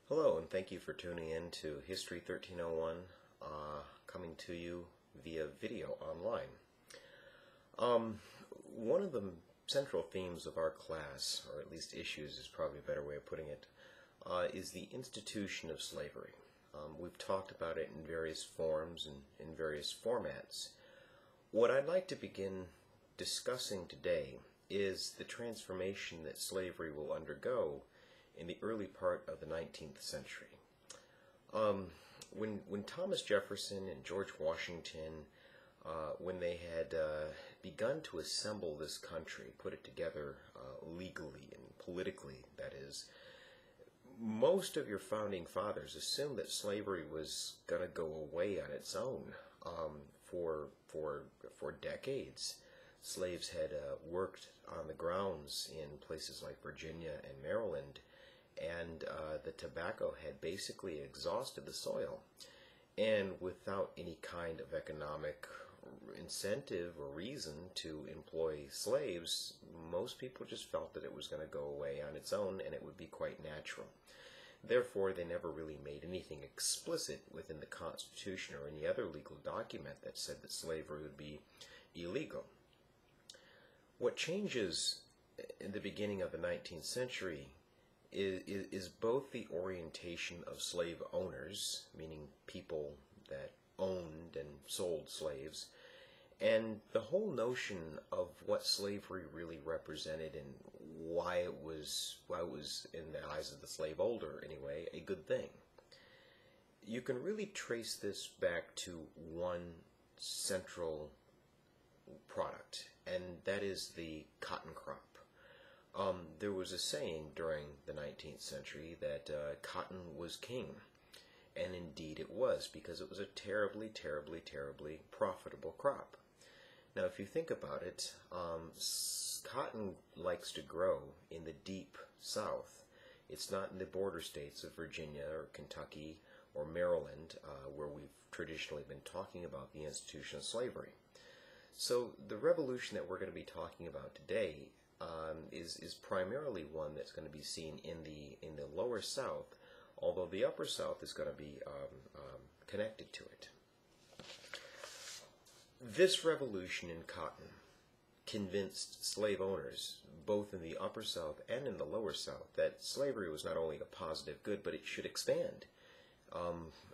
Hello, and thank you for tuning in to History 1301, coming to you via video online. One of the central themes of our class, or at least issues is probably a better way of putting it, is the institution of slavery. We've talked about it in various forms and in various formats. What I'd like to begin discussing today is the transformation that slavery will undergo in the early part of the 19th century. When Thomas Jefferson and George Washington, when they had begun to assemble this country, put it together legally and politically, that is, most of your founding fathers assumed that slavery was going to go away on its own. For decades, slaves had worked on the grounds in places like Virginia and Maryland, and the tobacco had basically exhausted the soil. And without any kind of economic incentive or reason to employ slaves, most people just felt that it was going to go away on its own and it would be quite natural. Therefore, they never really made anything explicit within the Constitution or any other legal document that said that slavery would be illegal. What changes in the beginning of the 19th century is both the orientation of slave owners, meaning people that owned and sold slaves, and the whole notion of what slavery really represented and why it was, in the eyes of the slaveholder anyway, a good thing. You can really trace this back to one central product, and that is the cotton crop. There was a saying during the 19th century that cotton was king, and indeed it was, because it was a terribly, terribly, terribly profitable crop. Now, if you think about it, cotton likes to grow in the deep South. It's not in the border states of Virginia or Kentucky or Maryland, where we've traditionally been talking about the institution of slavery. So the revolution that we're going to be talking about today is primarily one that's going to be seen in the lower South, although the upper South is going to be connected to it. This revolution in cotton convinced slave owners, both in the upper South and in the lower South, that slavery was not only a positive good, but it should expand.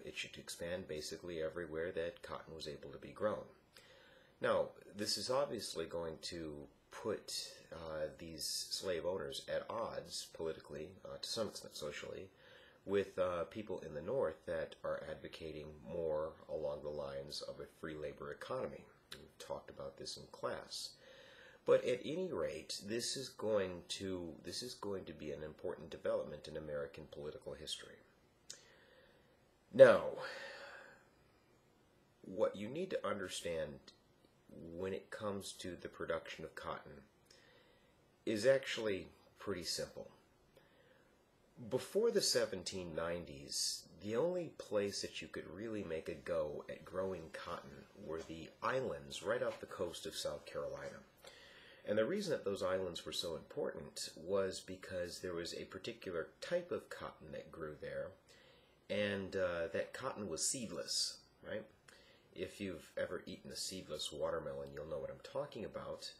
It should expand basically everywhere that cotton was able to be grown. Now, this is obviously going to put these slave owners at odds politically, to some extent socially, with people in the North that are advocating more along the lines of a free labor economy. We've talked about this in class. But at any rate, this is going to be an important development in American political history. Now, what you need to understand when it comes to the production of cotton is actually pretty simple. Before the 1790s, the only place that you could really make a go at growing cotton were the islands right off the coast of South Carolina. And the reason that those islands were so important was because there was a particular type of cotton that grew there, and that cotton was seedless, right? If you've ever eaten a seedless watermelon, you'll know what I'm talking about.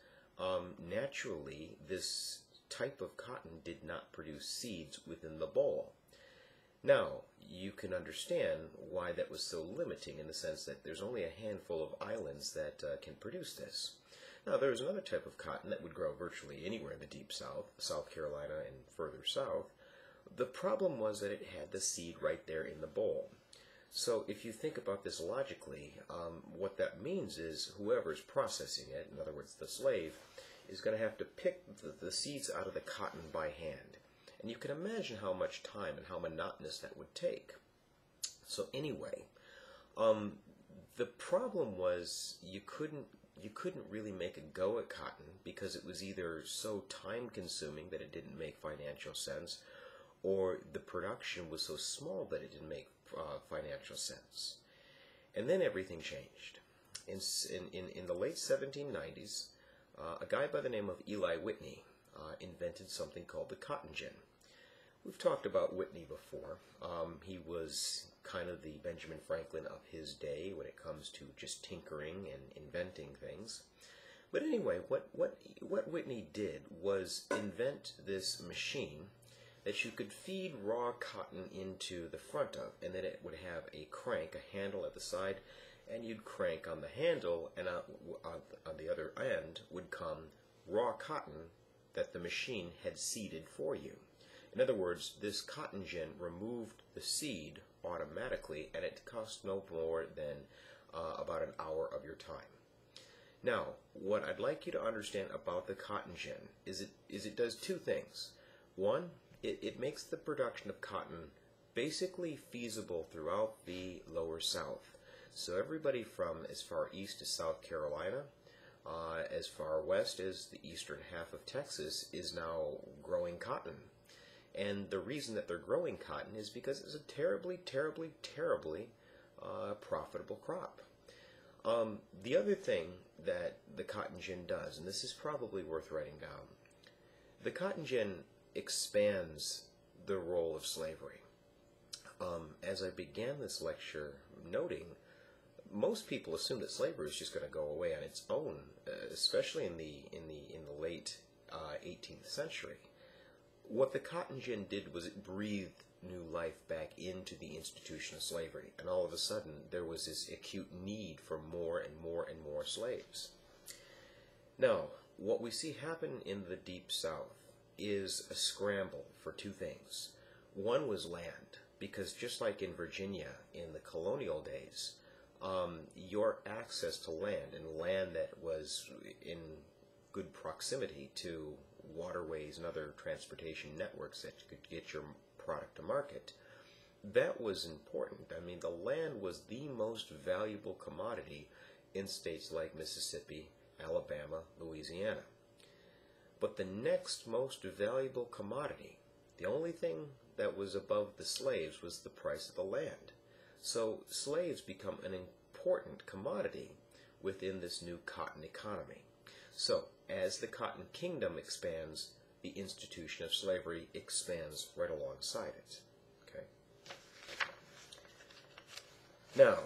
Naturally, this type of cotton did not produce seeds within the boll. Now, you can understand why that was so limiting, in the sense that there's only a handful of islands that can produce this. Now, there's another type of cotton that would grow virtually anywhere in the deep South, South Carolina and further south. The problem was that it had the seed right there in the boll. So if you think about this logically, what that means is whoever's processing it, in other words the slave, is going to have to pick the seeds out of the cotton by hand. And you can imagine how much time and how monotonous that would take. So anyway, the problem was you couldn't really make a go at cotton because it was either so time consuming that it didn't make financial sense, or the production was so small that it didn't make financial sense. And then everything changed. In the late 1790s, a guy by the name of Eli Whitney invented something called the cotton gin. We've talked about Whitney before. He was kind of the Benjamin Franklin of his day when it comes to just tinkering and inventing things. But anyway, what Whitney did was invent this machine that you could feed raw cotton into the front of, and then it would have a crank, a handle at the side, and you'd crank on the handle, and on the other end would come raw cotton that the machine had seeded for you. In other words, this cotton gin removed the seed automatically, and it cost no more than about an hour of your time. Now, what I'd like you to understand about the cotton gin is it does two things. One, it makes the production of cotton basically feasible throughout the lower South. So everybody from as far east as South Carolina, as far west as the eastern half of Texas, is now growing cotton. And the reason that they're growing cotton is because it's a terribly, terribly, terribly profitable crop. The other thing that the cotton gin does, and this is probably worth writing down, the cotton gin expands the role of slavery. As I began this lecture noting, most people assume that slavery is just going to go away on its own, especially in the late 18th century. What the cotton gin did was it breathed new life back into the institution of slavery, and all of a sudden there was this acute need for more and more and more slaves. Now, what we see happen in the Deep South is a scramble for two things. One was land, because just like in Virginia in the colonial days, your access to land, and land that was in good proximity to waterways and other transportation networks that could get your product to market, that was important. I mean, the land was the most valuable commodity in states like Mississippi, Alabama, Louisiana. But the next most valuable commodity, the only thing that was above the slaves, was the price of the land. So slaves become an important commodity within this new cotton economy. So as the cotton kingdom expands, the institution of slavery expands right alongside it. Okay. Now,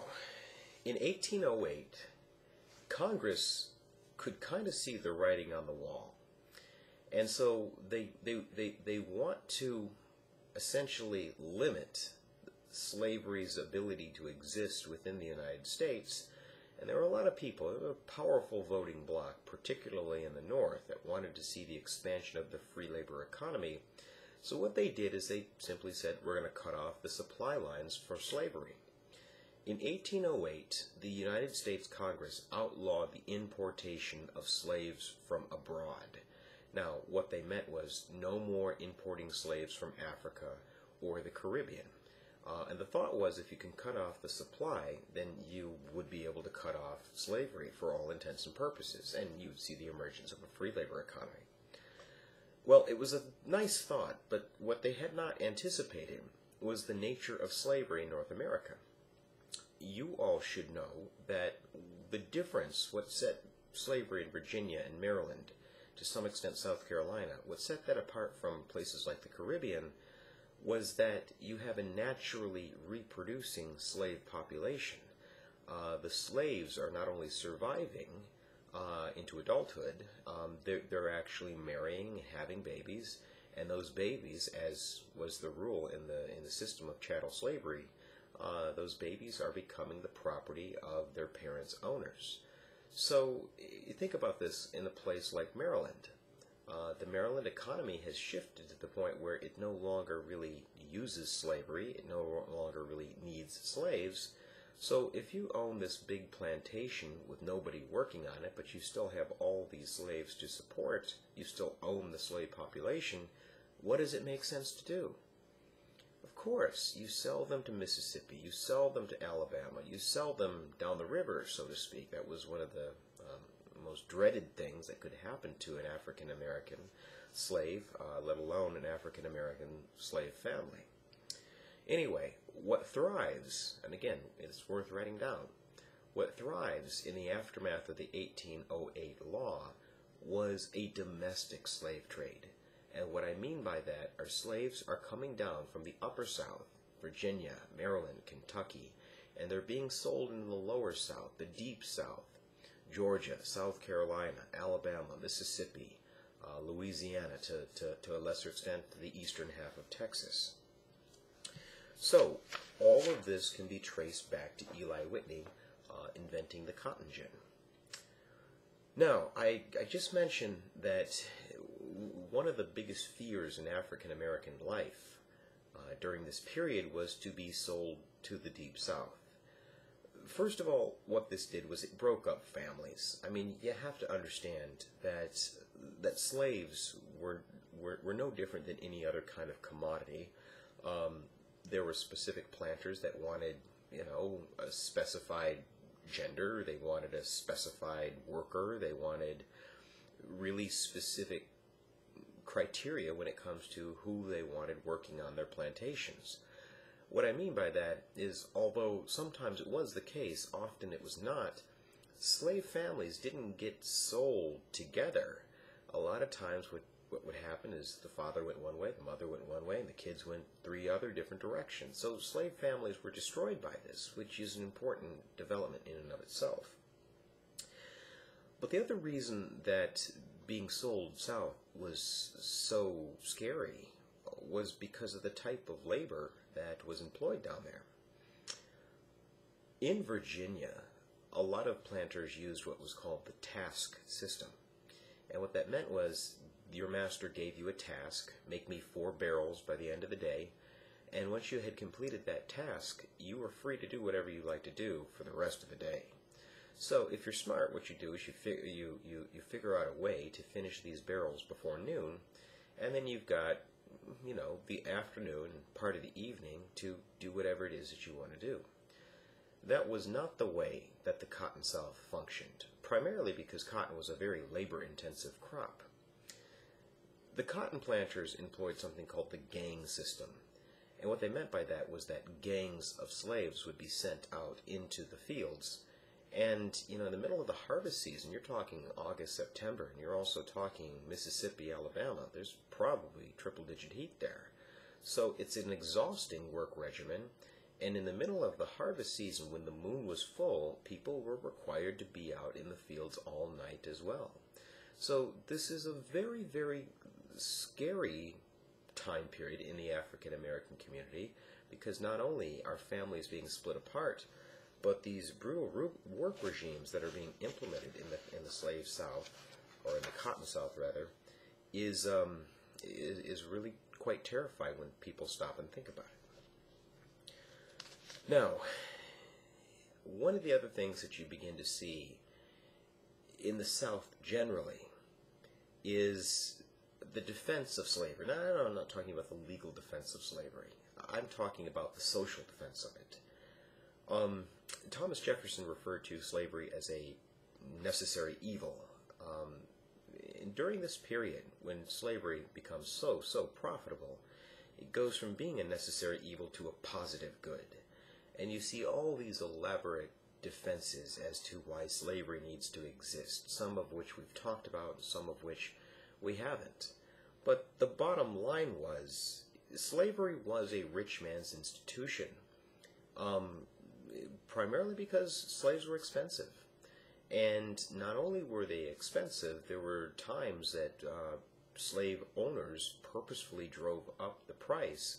in 1808, Congress could kind of see the writing on the wall. And so they want to essentially limit slavery's ability to exist within the United States. And there were a lot of people, a powerful voting bloc, particularly in the North, that wanted to see the expansion of the free labor economy. So what they did is they simply said, we're going to cut off the supply lines for slavery. In 1808, the United States Congress outlawed the importation of slaves from abroad. Now, what they meant was no more importing slaves from Africa or the Caribbean. And the thought was, if you can cut off the supply, then you would be able to cut off slavery for all intents and purposes, and you would see the emergence of a free labor economy. Well, it was a nice thought, but what they had not anticipated was the nature of slavery in North America. You all should know that the difference, what set slavery in Virginia and Maryland, to some extent South Carolina, what set that apart from places like the Caribbean, was that you have a naturally reproducing slave population. The slaves are not only surviving into adulthood, they're actually marrying and having babies, and those babies, as was the rule in the system of chattel slavery, those babies are becoming the property of their parents' owners. So you think about this in a place like Maryland. The Maryland economy has shifted to the point where it no longer really uses slavery, it no longer really needs slaves. So if you own this big plantation with nobody working on it, but you still have all these slaves to support, you still own the slave population, what does it make sense to do? Of course, you sell them to Mississippi, you sell them to Alabama, you sell them down the river, so to speak. That was one of the most dreaded things that could happen to an African-American slave, let alone an African-American slave family. Anyway, what thrives, and again, it's worth writing down, what thrives in the aftermath of the 1808 law was a domestic slave trade. And what I mean by that are slaves are coming down from the upper South, Virginia, Maryland, Kentucky, and they're being sold into the lower South, the deep South, Georgia, South Carolina, Alabama, Mississippi, Louisiana, to a lesser extent, the eastern half of Texas. So, all of this can be traced back to Eli Whitney inventing the cotton gin. Now, I just mentioned that one of the biggest fears in African American life during this period was to be sold to the Deep South. First of all, what this did was it broke up families. I mean, you have to understand that slaves were no different than any other kind of commodity. There were specific planters that wanted, a specified gender. They wanted a specified worker. They wanted really specific criteria when it comes to who they wanted working on their plantations. What I mean by that is, although sometimes it was the case, often it was not, slave families didn't get sold together. A lot of times what would happen is the father went one way, the mother went one way, and the kids went 3 other different directions. So slave families were destroyed by this, which is an important development in and of itself. But the other reason that being sold south was so scary was because of the type of labor that was employed down there. In Virginia, a lot of planters used what was called the task system. And what that meant was your master gave you a task, make me 4 barrels by the end of the day, and once you had completed that task, you were free to do whatever you like to do for the rest of the day. So if you're smart, what you do is you figure out a way to finish these barrels before noon, and then you've got the afternoon and part of the evening to do whatever it is that you want to do. That was not the way that the Cotton South functioned, primarily because cotton was a very labor-intensive crop. The cotton planters employed something called the gang system, and what they meant by that was that gangs of slaves would be sent out into the fields, and in the middle of the harvest season, you're talking August, September, and you're also talking Mississippi, Alabama. There's probably triple-digit heat there. So it's an exhausting work regimen, and in the middle of the harvest season, when the moon was full, people were required to be out in the fields all night as well. So this is a very, very scary time period in the African American community, because not only are families being split apart, but these brutal work regimes that are being implemented in the slave South, or in the Cotton South rather, is really quite terrifying when people stop and think about it. Now, one of the other things that you begin to see in the South generally is the defense of slavery. Now, I'm not talking about the legal defense of slavery. I'm talking about the social defense of it. Thomas Jefferson referred to slavery as a necessary evil. During this period, when slavery becomes so profitable, it goes from being a necessary evil to a positive good. And you see all these elaborate defenses as to why slavery needs to exist, some of which we've talked about, some of which we haven't. But the bottom line was, slavery was a rich man's institution, primarily because slaves were expensive. And not only were they expensive, there were times that slave owners purposefully drove up the price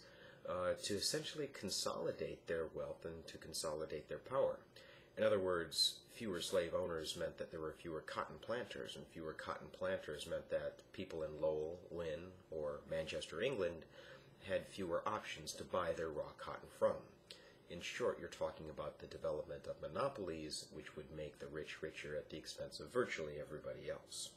to essentially consolidate their wealth and to consolidate their power. In other words, fewer slave owners meant that there were fewer cotton planters, and fewer cotton planters meant that people in Lowell, Lynn, or Manchester, England had fewer options to buy their raw cotton from. In short, you're talking about the development of monopolies, which would make the rich richer at the expense of virtually everybody else.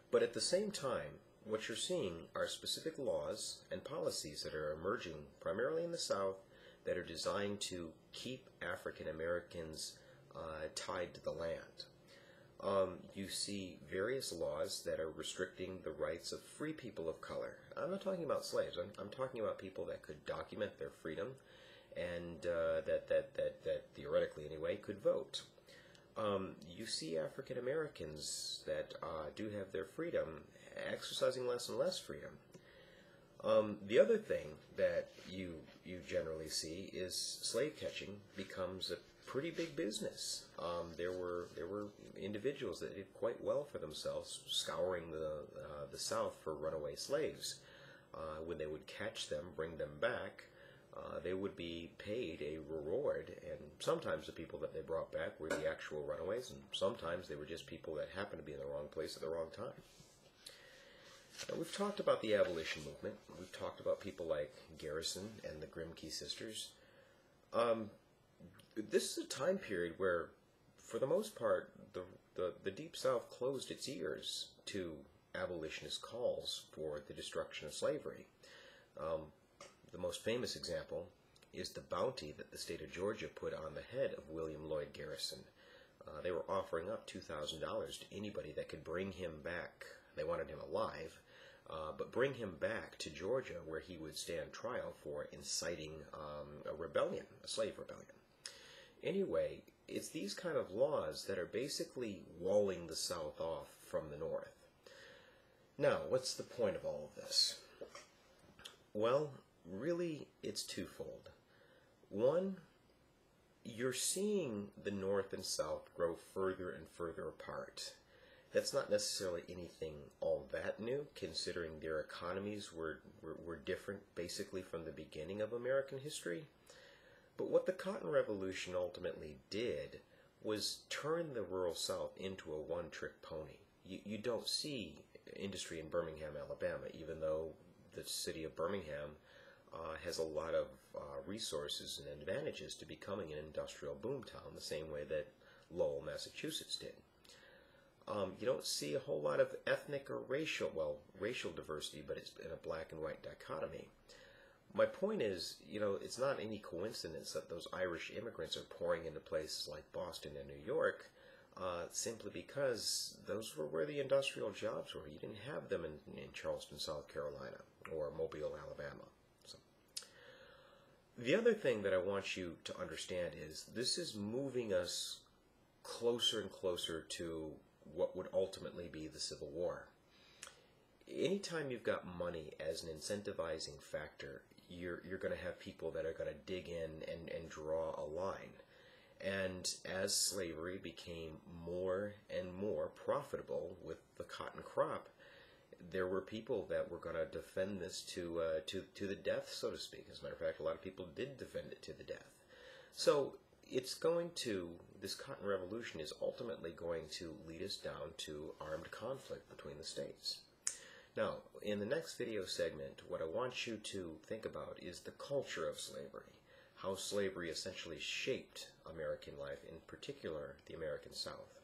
But at the same time, what you're seeing are specific laws and policies that are emerging primarily in the South that are designed to keep African Americans tied to the land. You see various laws that are restricting the rights of free people of color. I'm not talking about slaves. I'm talking about people that could document their freedom and that theoretically anyway could vote. you see African Americans that do have their freedom exercising less and less freedom. The other thing that you generally see is slave catching becomes a pretty big business. There were individuals that did quite well for themselves, scouring the South for runaway slaves. When they would catch them, bring them back, they would be paid a reward, and sometimes the people that they brought back were the actual runaways, and sometimes they were just people that happened to be in the wrong place at the wrong time. Now, we've talked about the abolition movement. We've talked about people like Garrison and the Grimke sisters. This is a time period where, for the most part, the Deep South closed its ears to abolitionist calls for the destruction of slavery. The most famous example is the bounty that the state of Georgia put on the head of William Lloyd Garrison. They were offering up $2,000 to anybody that could bring him back. They wanted him alive, but bring him back to Georgia where he would stand trial for inciting a rebellion, a slave rebellion. Anyway, it's these kind of laws that are basically walling the South off from the North. Now, what's the point of all of this? Well, really, it's twofold. One, you're seeing the North and South grow further and further apart. That's not necessarily anything all that new, considering their economies were different basically from the beginning of American history. But what the Cotton Revolution ultimately did was turn the rural South into a one-trick pony. You don't see industry in Birmingham, Alabama, even though the city of Birmingham has a lot of resources and advantages to becoming an industrial boomtown, the same way that Lowell, Massachusetts did. You don't see a whole lot of ethnic or racial diversity, but it's in a black and white dichotomy. My point is, it's not any coincidence that those Irish immigrants are pouring into places like Boston and New York, simply because those were where the industrial jobs were. You didn't have them in Charleston, South Carolina, or Mobile, Alabama. So, the other thing that I want you to understand is this is moving us closer and closer to what would ultimately be the Civil War. Anytime you've got money as an incentivizing factor, you're going to have people that are going to dig in and draw a line. And as slavery became more and more profitable with the cotton crop, there were people that were going to defend this to the death, so to speak. As a matter of fact, a lot of people did defend it to the death. So this cotton revolution is ultimately going to lead us down to armed conflict between the states. Now, in the next video segment, what I want you to think about is the culture of slavery, how slavery essentially shaped American life, in particular the American South.